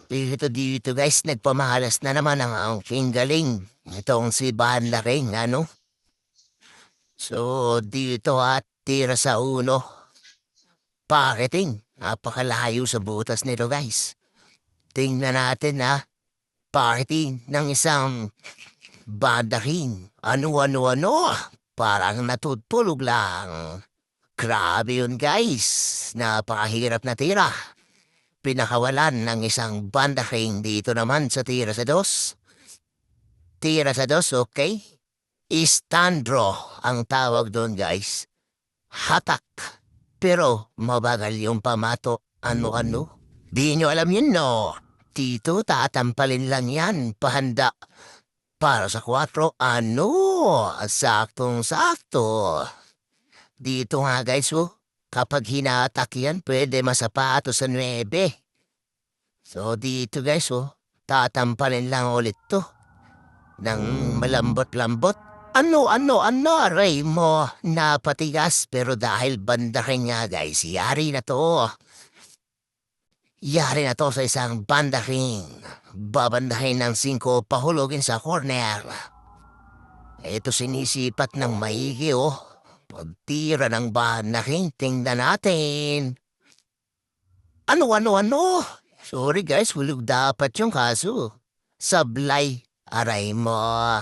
Dito guys, nagpamahalas na naman ang aking galing. Itong si Van Laring, ano? So, dito at tira sa uno. Pakiting, napakalayo sa butas nito guys. Tingnan natin na pakiting ng isang bandaking. Ano? Parang natutulog lang. Grabe yun guys. Napakahirap na tira. Pinakawalan ng isang bandaking dito naman sa tira sa dos. Tira sa dos, okay? Istandro ang tawag doon guys. Hatak. Pero mabagal yung pamato. Ano? Di nyo alam yun no? Tito, tatampalin lang yan. Pahanda. Para sa 4, ano? Saktong-sakto. Dito nga guys, oh. Kapag hinatak yan, pwede masapato sa 9. So dito guys, oh. Tatampalin lang ulit to. Nang malambot-lambot. Aray mo, napatigas pero dahil banda rin nga guys, yari na to. Yari na to sa isang banda ring. Babandahin ng 5 pahulogin sa corner. Ito sinisipat ng maigi oh. Pagtira ng banda ring, tingnan natin. Ano? Sorry guys, hulog dapat yung kaso. Sablay, aray mo.